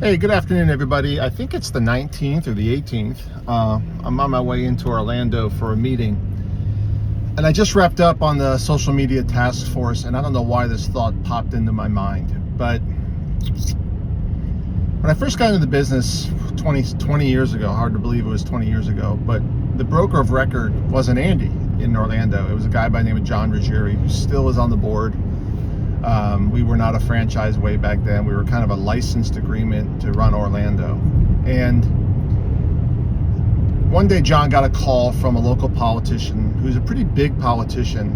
Hey, good afternoon, everybody. I think it's the 19th or the 18th. I'm on my way into Orlando for a meeting. And I just wrapped up on the social media task force, and I don't know why this thought popped into my mind. But when I first got into the business 20 years ago, hard to believe it was 20 years ago, but the broker of record wasn't Andy in Orlando. It was a guy by the name of John Ruggieri, who still is on the board. We were not a franchise way back then. We were kind of a licensed agreement to run Orlando. And one day John got a call from a local politician who's a pretty big politician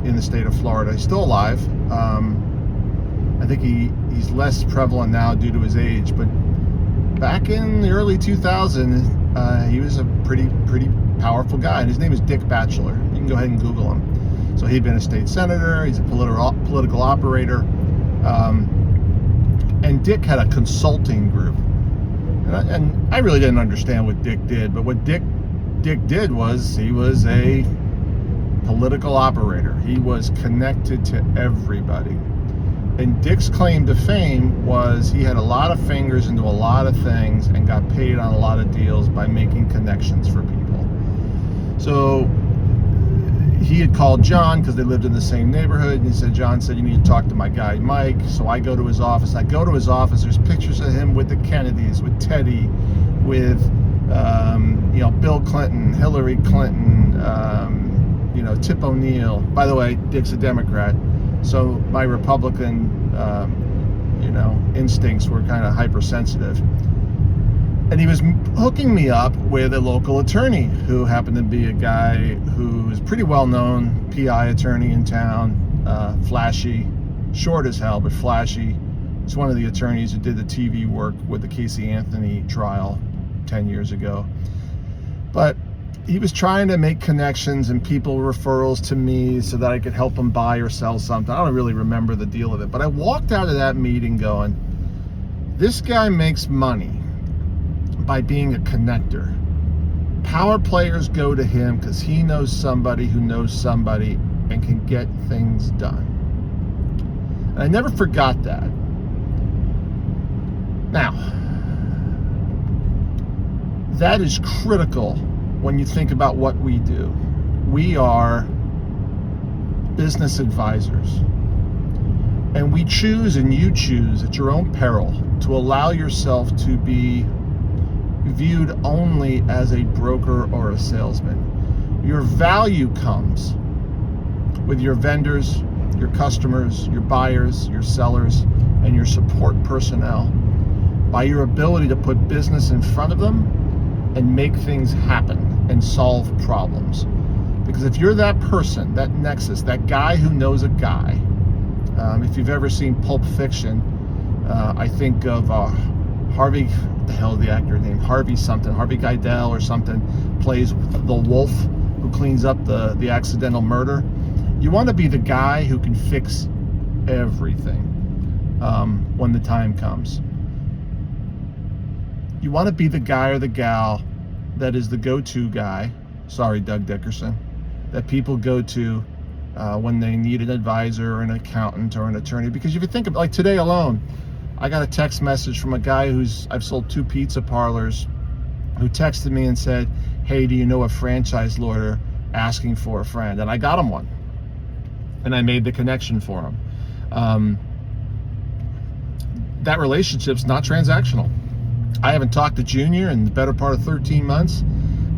in the state of Florida. He's still alive. I think he's less prevalent now due to his age, but back in the early 2000s, he was a pretty powerful guy, and his name is Dick Batchelor. You can go ahead and Google him. So he'd been a state senator, he's a political operator, and Dick had a consulting group. And I really didn't understand what Dick did, but what Dick did was he was a political operator. He was connected to everybody. And Dick's claim to fame was he had a lot of fingers into a lot of things and got paid on a lot of deals by making connections for people. So he had called John because they lived in the same neighborhood, and John said, you need to talk to my guy Mike. So I go to his office. There's pictures of him with the Kennedys, with Teddy, with Bill Clinton, Hillary Clinton, Tip O'Neill. By the way, Dick's a Democrat, so my Republican instincts were kind of hypersensitive. And he was hooking me up with a local attorney who happened to be a guy who's pretty well-known PI attorney in town, flashy, short as hell, but flashy. He's one of the attorneys who did the TV work with the Casey Anthony trial 10 years ago. But he was trying to make connections and people referrals to me so that I could help him buy or sell something. I don't really remember the deal of it, but I walked out of that meeting going, this guy makes money by being a connector. Power players go to him because he knows somebody who knows somebody and can get things done. And I never forgot that. Now, that is critical when you think about what we do. We are business advisors. And we choose, and you choose at your own peril, to allow yourself to be viewed only as a broker or a salesman. Your value comes with your vendors, your customers, your buyers, your sellers, and your support personnel by your ability to put business in front of them and make things happen and solve problems. Because if you're that person, that nexus, that guy who knows a guy, if you've ever seen Pulp Fiction, I think of Harvey, what the hell is the actor named? Harvey Keitel or something, plays the wolf who cleans up the accidental murder. You want to be the guy who can fix everything when the time comes. You want to be the guy or the gal that is the go-to guy, sorry Doug Dickerson, that people go to when they need an advisor or an accountant or an attorney. Because if you think of, like today alone, I got a text message from a guy I've sold 2 pizza parlors, who texted me and said, hey, do you know a franchise lawyer asking for a friend? And I got him one. And I made the connection for him. That relationship's not transactional. I haven't talked to Junior in the better part of 13 months,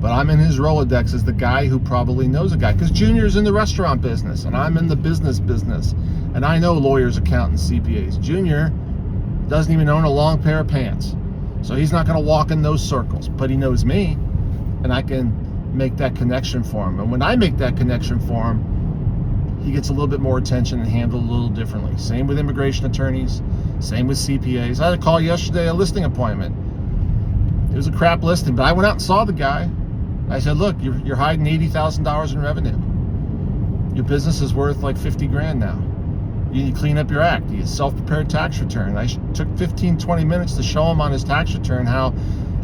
but I'm in his Rolodex as the guy who probably knows a guy. Because Junior's in the restaurant business, and I'm in the business. And I know lawyers, accountants, CPAs. Junior doesn't even own a long pair of pants. So he's not going to walk in those circles, but he knows me, and I can make that connection for him. And when I make that connection for him, he gets a little bit more attention and handled a little differently. Same with immigration attorneys, same with CPAs. I had a call yesterday, a listing appointment. It was a crap listing, but I went out and saw the guy. I said, look, you're hiding $80,000 in revenue. Your business is worth like 50 grand now. You need to clean up your act. You self-prepared tax return. I took 15-20 minutes to show him on his tax return how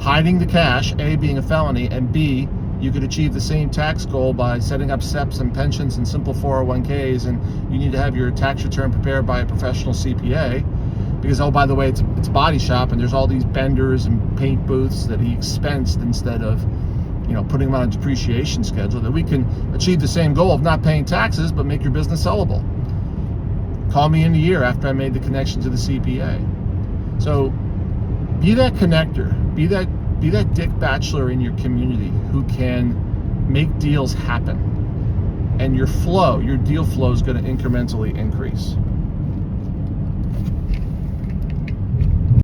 hiding the cash, A, being a felony, and B, you could achieve the same tax goal by setting up SEPs and pensions and simple 401ks, and you need to have your tax return prepared by a professional CPA. because, oh, by the way, it's a body shop and there's all these benders and paint booths that he expensed instead of, putting them on a depreciation schedule, that we can achieve the same goal of not paying taxes but make your business sellable. Call me in a year after I made the connection to the CPA. So be that connector, be that Dick Bachelor in your community who can make deals happen, and your deal flow is going to incrementally increase.